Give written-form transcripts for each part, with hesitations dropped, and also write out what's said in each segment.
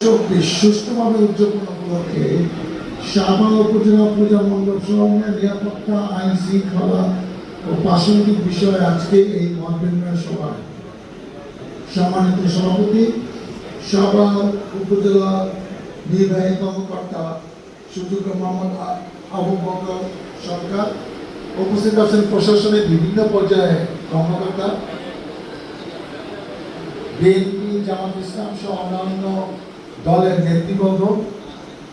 2024 সুষ্ঠুভাবে উদযাপন উপলক্ষে শাহবাগ উপজেলা পূজা মণ্ডপ সমূহের নিরাপত্তা, আইন শৃঙ্খলা ও প্রাসঙ্গিক বিষয়ে আজকে এই মত বিনিময় সভায় সম্মানিত সভাপতি, শাহবাগ উপজেলা নির্বাহী কর্মকর্তা সুযোগ্য মোহাম্মদ আবু বকর সরকার, উপস্থিত আছেন প্রশাসনের বিভিন্ন পর্যায়ে কর্মকর্তা, বিএনপি, জামাত ইসলাম সহ অন্যান্য দলের নেতৃবৃন্দ,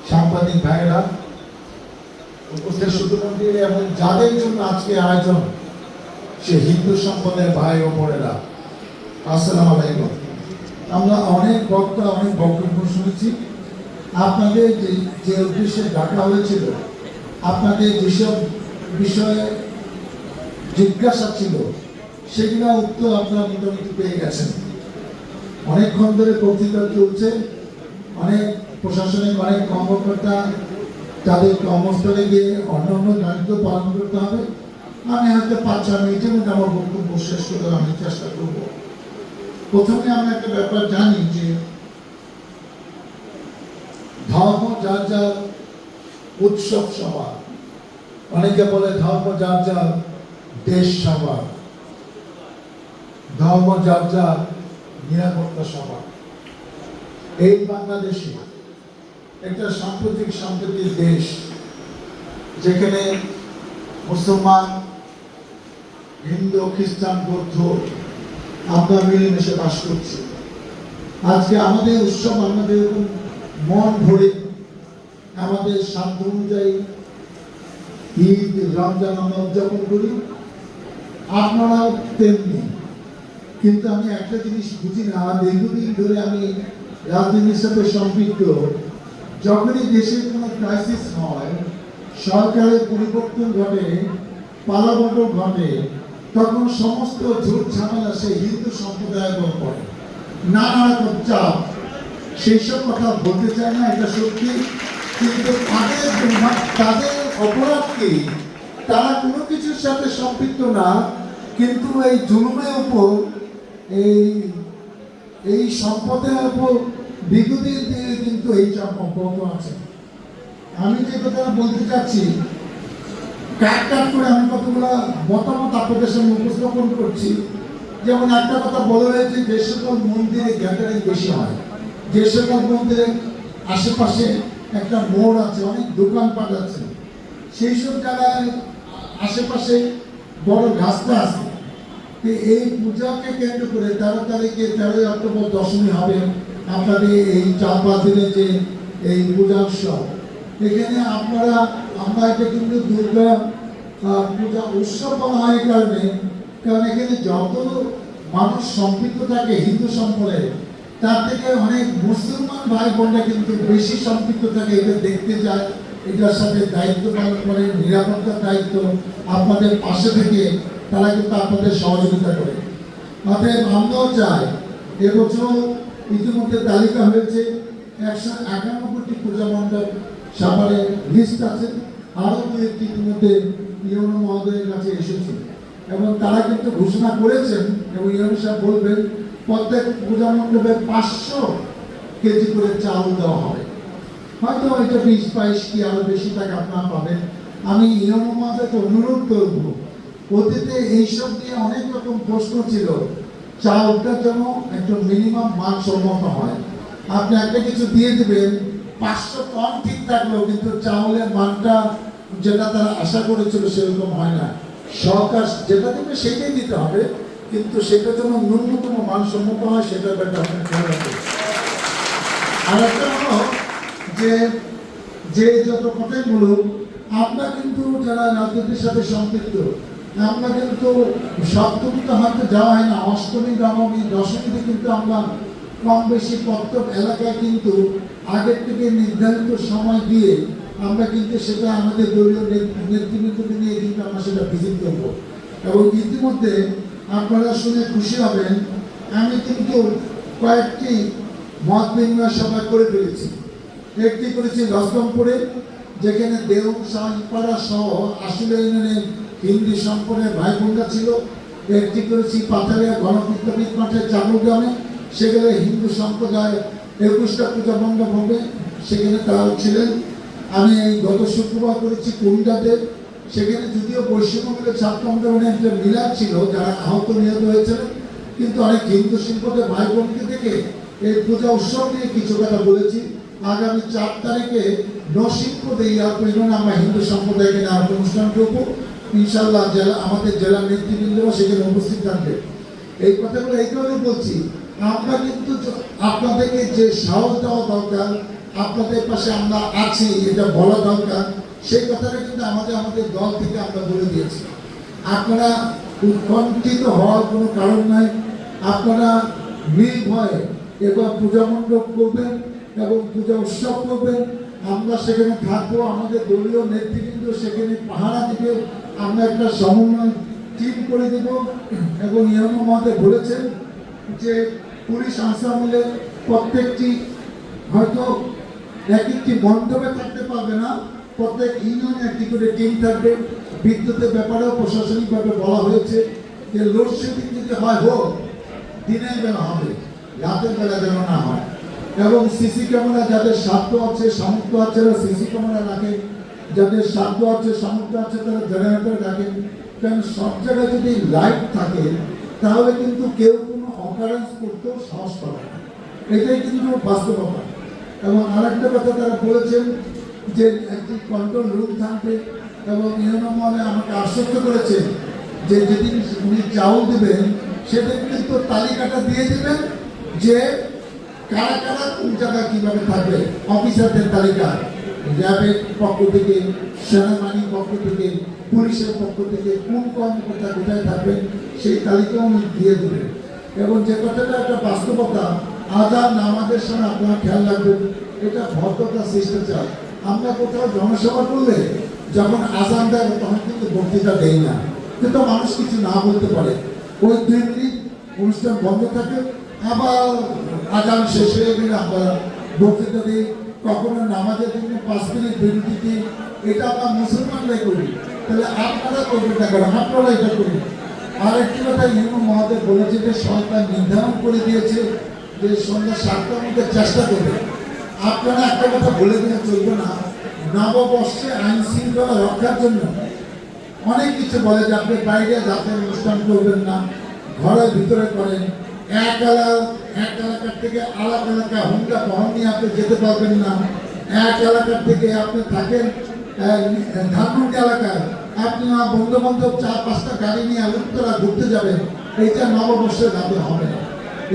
সাংবাদিক ভাইরা, উপস্থিত শুধুমন্ত্রী এবং যাদের জন্য আজকে আয়োজন, সে হিন্দু সম্প্রদায়ের ভাই ও বোনেরা, আসসালামু আলাইকুম। আমরা অনেক বক্তা, অনেক বক্তব্য শুনেছি। আপনাদের যে উদ্দেশ্যে ডাকা হয়েছিল, আপনাদের যেসব বিষয়ে জিজ্ঞাসা ছিল, সেগুলো উত্তর আপনারা মোটামুটি পেয়ে গেছেন। অনেকক্ষণ ধরে বক্তৃতা চলছে, অনেক প্রশাসনিক অনেক কর্মকর্তা তাদের কর্মস্থলে গিয়ে অন্যান্য দায়িত্ব পালন করতে হবে। আমি হয়তো 5-6 মিনিটের মধ্যে আমার বক্তব্য শেষ করে আমি চেষ্টা করব। প্রথমে আমরা একটা ব্যাপার জানি যে ধর্ম যার যার উৎসব সভা, অনেকে বলে ধর্ম যার যার দেশ সভা, ধর্ম যার যার নিরাপত্তা সভা। এই বাংলাদেশে একটা সাম্প্রতিক সম্প্রীতির দেশ, যেখানে মুসলমান, হিন্দু, খ্রিস্টান, বৌদ্ধ আমরা মিলেমিশে বাস করছি। আজকে আমাদের উৎসব আমাদের এরকম মন ভরে আমাদের সাধ্য অনুযায়ী ঈদ, রমজান আমরা উদযাপন করি, আপনারাও তেমনি। কিন্তু আমি একটা জিনিস বুঝি না, দীর্ঘদিন ধরে আমি রাজনীতির সাথে সম্পৃক্ত। যখনই দেশে কোনো ক্রাইসিস হয়, সরকারের পরিবর্তন ঘটে, পালাবদল ঘটে, তখন সমস্ত ঝুট ঝামেলা সেই হিন্দু সম্প্রদায়ের উপর পড়ে, নানা রকম চাপ। সেই সব কথা বলতে চায় না, এটা সত্যি। কিন্তু তাদের অপরাধকে তারা কোনো কিছুর সাথে সম্পৃক্ত না, কিন্তু এই জুলুমের উপর, এই সম্পদের উপর বিগতির দিকে কিন্তু এই চাপ অব্যাহত আছে। আমি যে কথা বলতে চাচ্ছি, কাট করে আমি কতগুলো মতামত আপনাদের সামনে উপস্থাপন করছি। যেমন একটা কথা বলা হয়েছে, যে সকল মন্দিরে গ্যাদারিং বেশি হয়, যে সকল মন্দিরের আশেপাশে একটা মোড় আছে, অনেক দোকানপাট আছে, সেই সব জায়গায় আশেপাশে বড় রাস্তা আছে। এই পূজাকে কেন্দ্র করে 13 তারিখে 13 অক্টোবর দশমী হবে আপনাদের এই 4-5 দিনের যে এই পূজা উৎসব। এখানে আমরা এটা কিন্তু দুর্গা পূজা উৎসব বলা হয় কারণ এখানে যত মানুষ সম্পৃক্ত থাকে হিন্দু সম্প্রদায়ে, তার থেকে অনেক মুসলমান ভাই বোনরা কিন্তু বেশি সম্পৃক্ত থাকে। এটা দেখতে যায়, এটার সাথে দায়িত্ব পালন করে, নিরাপত্তার দায়িত্ব আপনাদের পাশে থেকে তারা কিন্তু আপনাদের সহযোগিতা করে। অতএব আমরাও চাই, এবছর ইতিমধ্যে তালিকা হয়েছে 191টি পূজা মণ্ডপ সাভারে লিস্ট আছে, আরও 2-1টি ইতিমধ্যে ইউনো মহোদয়ের কাছে এসেছে এবং তারা কিন্তু ঘোষণা করেছেন, এবং ইউনো সাহেব বলবেন প্রত্যেক পূজা মণ্ডপে 500 কেজি করে চাল দেওয়া হবে। হয়তো এটা 20-22 কি আরো বেশি টাকা আপনারা পাবেন। আমি ইউনো মহোদয়কে অনুরোধ করব, অতীতে এইসব নিয়ে অনেক রকম প্রশ্ন ছিল, চাউলটা যেন একটা মিনিমাম মানসম্মত হয়। আপনি একটা কিছু দিয়ে দেবেন, 500 টন ঠিক থাকলেও কিন্তু চাউলের মানটা যেটা তারা আশা করেছিল সেরকম হয় না। সরকার যেটা দেবে সেটাই দিতে হবে, কিন্তু সেটা যেন ন্যূনতম মানসম্মত হয়, সেটা ব্যাপারে আপনার খেয়াল রাখবেন। আর একটা হলো যে যত কথাই বলুন, আমরা কিন্তু যারা রাজনীতির সাথে সম্পৃক্ত, আমরা কিন্তু সপ্তমীতে হয়তো যাওয়া হয় না, অষ্টমী, নবমী, দশমীতে কিন্তু আমরা কম বেশি প্রত্যেক এলাকায় কিন্তু আগের থেকে নির্ধারিত সময় দিয়ে আমরা কিন্তু সেটা আমাদের দলীয় নেতৃবৃন্দকে নিয়ে কিন্তু আমরা সেটা ভিজিট করবো। এবং ইতিমধ্যে আপনারা শুনে খুশি হবেন, আমি কিন্তু কয়েকটি মত বিনিময় সভা করে ফেলেছি। একটি করেছি রসগমপুরে, যেখানে দেউ সাঁপাড়া সহ আসলে ইউনিয়নের হিন্দু সম্প্রদায়ের ভাই বোনরা ছিল। একটি করেছি পাথারিয়া গণপিত্তবিদ মাঠে চাকুর গ্রামে, সেখানে হিন্দু সম্প্রদায় 21টা পূজা মণ্ডপ হবে, সেখানে তারাও ছিলেন। আমি এই গত শুক্রবার করেছি কুমিল্লাতে, সেখানে যদিও বৈষম্যমূলক ছাত্র আন্দোলনে একটা মিলাদ ছিল, যারা আহত নিহত হয়েছিলেন, কিন্তু অনেক হিন্দু শিল্পদের ভাই বোনকে দেখে এই পূজা উৎসব নিয়ে কিছু কথা বলেছি। আগামী 4 তারিখে নরসিংপুরে আমরা হিন্দু সম্প্রদায়কে নেওয়ার অনুষ্ঠান করবো। ইনশাল্লাহ আমাদের জেলার নেতৃবৃন্দরা সেখানে উপস্থিত থাকবে। এই কথাগুলো এই কারণে বলছি, আমরা কিন্তু আপনাদেরকে যে সাহস দেওয়া দরকার, আপনাদের পাশে আমরা আছি এটা বলা দরকার, সেই কথাটা কিন্তু আমাদের দল থেকে আমরা বলে দিয়েছি। আপনারা উৎকণ্ঠিত হওয়ার কোনো কারণ নাই। আপনারা নির্ভয়ে এবার পূজা মণ্ডপ করবেন এবং পূজা উৎসব করবেন। আমরা সেখানে থাকবো, আমাদের দলীয় নেতৃবৃন্দ সেখানে পাহারা দিবে। আমরা একটা সমন্বয় টিম করে দেব এবং ইউনো মহোদয় বলেছেন যে পুলিশ আনসার মিলে প্রত্যেকটি হয়তো এক একটি মণ্ডপে থাকতে পারবে না, প্রত্যেক ইউনিয়নে একটি করে টিম থাকবে। বিদ্যুতের ব্যাপারেও প্রশাসনিকভাবে বলা হয়েছে যে লোডশেডিং যদি হয় হোক, দিনের বেলা হবে, রাতের বেলা যেন না হয়। এবং সিসি ক্যামেরা যাদের সাধ্য আছে সামর্থ্য আছে তারা সিসি ক্যামেরা রাখেন, যাদের সাধ্য আছে সামর্থ্য আছে তারা জেনারেটর রাখেন। কারণ সব জায়গায় যদি লাইট থাকে তাহলে কিন্তু কেউ কোনো অকারেন্স করতেও সাহস পাবে না, এটাই কিন্তু বাস্তবতা। এবং আরেকটা কথা তারা বলেছেন যে একটি কন্ট্রোল রুম থাকবে এবং ইউনো মহলে আমাকে আশ্বস্ত করেছেন যে যেদিন উনি চাউল দেবেন সেদিন কিন্তু তালিকাটা দিয়ে দেবেন যে কারা কারা কোন জায়গায় কীভাবে থাকবে, অফিসারদের তালিকা, র্যাবের পক্ষ থেকে, সেনাবাহিনীর পক্ষ থেকে, পুলিশের পক্ষ থেকে কোন কর্মকর্তা কোথায় থাকবেন সেই তালিকাও উনি দিয়ে দেবেন। এবং যে কথাটা একটা বাস্তবতা, আজান নামাজের সময় আপনারা খেয়াল রাখবেন, এটা ভদ্রতা শিষ্টাচার। আমরা কোথাও জনসভা করলে যখন আজান দেয় তখন কিন্তু বক্তৃতা দেই না, কিন্তু মানুষ কিছু না বলতে পারে, ওই 2 মিনিট অনুষ্ঠান বন্ধ থাকে, আবার আজান শেষ হয়ে গেলে আমরা বক্তৃতা দিই। কখনো নামাজের জন্য 5 মিনিট বিরতি দিই, এটা আমরা মুসলমানরাই করি, তাহলে আপনারা করবেন না কেন? আপনারা এটা করুন। আর একটি কথা ইউনো মহোদয় বলেছে যে সরকার নির্ধারণ করে দিয়েছে যে সন্ধ্যা 7টার মধ্যে চেষ্টা করবে। আপনারা একটা কথা বলে দিলে চলবে না, নববর্ষে আইন শৃঙ্খলা রক্ষার জন্য অনেক কিছু বলে যে আপনি বাইরে জাতের অনুষ্ঠান করবেন না, ঘরের ভিতরে করেন, এক এলাকার থেকে আলাদা এলাকা হুন্ডা বহন নিয়ে আপনি যেতে পারবেন না, এক এলাকার থেকে আপনি থাকেন ধানমন্ডি এলাকায়, আপনি বন্ধু বান্ধব 4-5টা গাড়ি নিয়ে উত্তরা ঘুরতে যাবেন, এইটা নববর্ষের দাবি হবে না।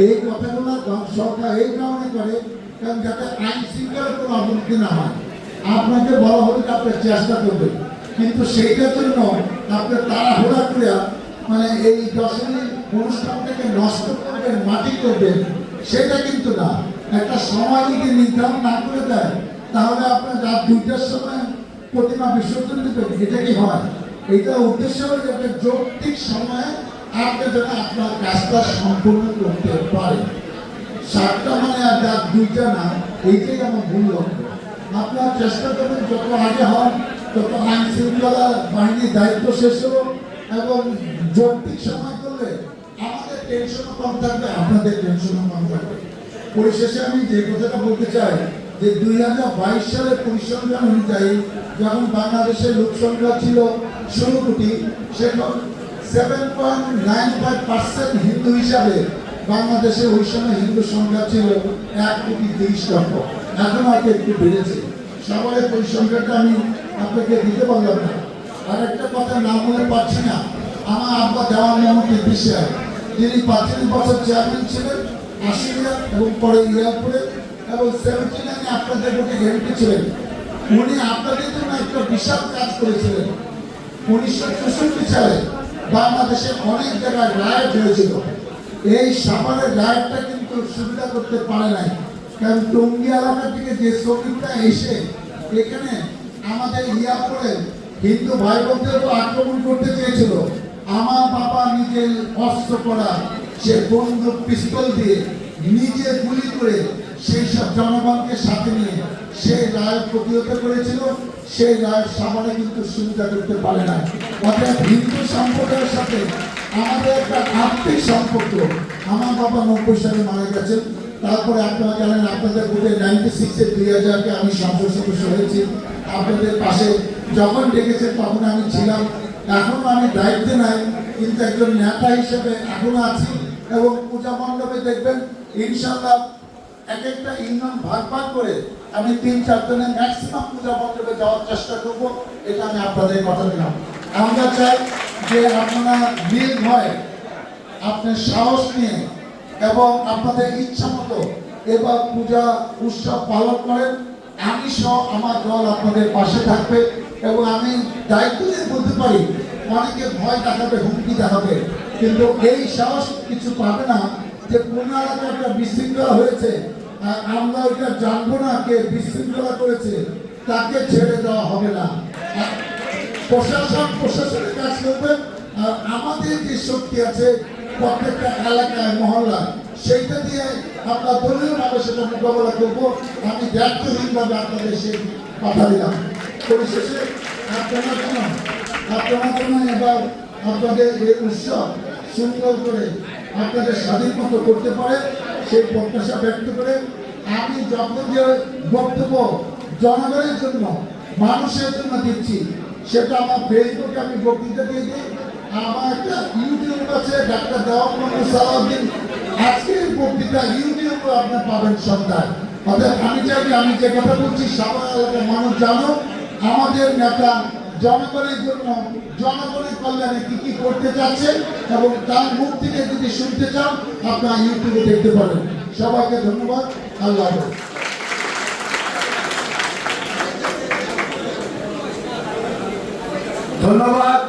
এই কথাগুলো সরকার এই কারণে করে কারণ যাতে আইন শৃঙ্খলার কোনো অবনতি না হয়। আপনাকে বলা হবে যে আপনি চেষ্টা করবেন, কিন্তু সেইটার জন্য আপনি তাড়াহুড়া করে মানে এই দশমী অনুষ্ঠানটাকে নষ্ট করবেন, মাটি করবেন, সেটা কিন্তু না। একটা সময় যদি নির্ধারণ না করে দেয় তাহলে আপনার রাত 2টার সময় প্রতিমা বিসর্জন দেবেন, এটা কি হয়? এইটা উদ্দেশ্য হলো যে একটা যৌক্তিক সময়ে আপনি যেন আপনার কাজটা সম্পূর্ণ করতে পারেন। 7টা মানে আর রাত 2টা না, এইটাই আমার মূল লক্ষ্য। আপনারা চেষ্টা করবেন যত আগে হন তত আইন শৃঙ্খলা বাহিনীর দায়িত্ব শেষ হলো এবং যৌক্তিক সময় করলে আমাদের টেনশনও কম থাকবে, আপনাদের টেনশনও কম থাকবে। পরিশেষে আমি যে কথাটা বলতে চাই যে 2022 সালের পরিসংখ্যান অনুযায়ী যখন বাংলাদেশের লোক সংখ্যা ছিল 16 কোটি, সেখন 7.95% হিন্দু হিসাবে বাংলাদেশে ওই সময় হিন্দু সংখ্যা ছিল 1,30,00,000। এখন হয়তো একটু বেড়েছে। সবাই পরিসংখ্যানটা আমি আপনাকে দিতে পারলাম না। আর একটা কথা না বলে পারছি না, আমার আব্বা দেওয়ান মোহাম্মদ বিশ্বাস, যিনি 35 বছর চেয়ারম্যান ছিলেন আশুলিয়া এবং পরে ইয়ারপুরে এবং 79 আপনাদের ভোটে এমপি ছিলেন। উনি আপনাদের জন্য একটা বিশাল কাজ করেছিলেন। 1964 সালে বাংলাদেশের অনেক জায়গায় রায়ট হয়েছিল, এই সাভারের রায়টটা কিন্তু সুবিধা করতে পারে নাই, কারণ টঙ্গী এলাকা থেকে যে শ্রমিকরা এসে এখানে আমাদের ইয়ারপুরে হিন্দু ভাই বোনদেরও আক্রমণ করতে চেয়েছিল, আমার বাবা নিজে অস্ত্র করা সে বন্দুক পিস্তল দিয়ে নিজে গুলি করে সেই সব জনগণকে সাথে নিয়ে সেই রায় প্রতিহত করেছিল। সেই রায় সাভারে কিন্তু সুবিধা করতে পারে না। অর্থাৎ হিন্দু সম্প্রদায়ের সাথে আমাদের একটা আর্থিক সম্পর্ক। আমার বাবা 90 সালে মারা গেছেন, তারপরে আপনারা জানেন আপনাদের বুথে 96-এ 2000-কে আমি সংসদ সদস্য হয়েছি। আপনাদের পাশে যখন ডেকেছেন তখন আমি ছিলাম, এখনো আমি দায়িত্বে নাই, কিন্তু একজন নেতা হিসেবে এখনো আছি। এবং পূজা মণ্ডপে দেখবেন ইনশাল্লাহ এক একটা ইউনিয়ন ভাগ ভাগ করে আমি 3-4 জনের ম্যাক্সিমাম পূজা মণ্ডপে যাওয়ার চেষ্টা করব, এটা আমি আপনাদের কথা দিলাম। আমরা চাই যে আপনারা নির্ভয়ে আপনার সাহস নিয়ে এবং আপনাদের ইচ্ছা মতো এবার পূজা উৎসব পালন করেন। আমি সহ আমার দল আপনাদের পাশে থাকবে এবং আমি দায়িত্ব নিয়ে বলতে পারি অনেকে ভয় দেখাবে, হুমকি দেখাবে, কিন্তু এই সাহস কিছু পাবে না যে কোনো এলাকায় একটা বিশৃঙ্খলা হয়েছে আর আমরা ওইটা জানবো না কে বিশৃঙ্খলা করেছে, তাকে ছেড়ে দেওয়া হবে না। প্রশাসনের কাজ করবে। আর আমাদের যে শক্তি আছে প্রত্যেকটা এলাকায় মহল্লায়, সেইটা দিয়ে আমরা দলীয়ভাবে সেটা মোকাবেলা করবো। আমি দায়িত্বহীনভাবে আপনাদের সেই কথা দিলাম। পরিশেষে আপনারা যেন এবার আপনাদের এই উৎসব সুন্দর করে আপনাদের স্বাধীন মতো করতে পারে সেই প্রত্যাশা ব্যক্ত করে আমি যখন যে বক্তব্য জনগণের জন্য মানুষের জন্য দিচ্ছি সেটা আমার ফেসবুকে আমি বক্তৃতা দিয়ে দিই। আমার একটা ইউটিউব আছে ডাক্তার দেওয়ান মোহাম্মদ সালাউদ্দিন, আজকের বক্তৃতা ইউটিউবে আপনি পাবেন সন্ধ্যায়। অর্থাৎ আমি চাই আমি যে কথা বলছি সবাই এলাকার মানুষ জানো আমাদের নেতা জনগণের জন্য জনগণের কল্যাণে কি কি করতে চাচ্ছে এবং তার মুখ থেকে যদি শুনতে চান আপনারা ইউটিউবে দেখতে পারেন। সবাইকে ধন্যবাদ। আল্লাহ হাফেজ। ধন্যবাদ।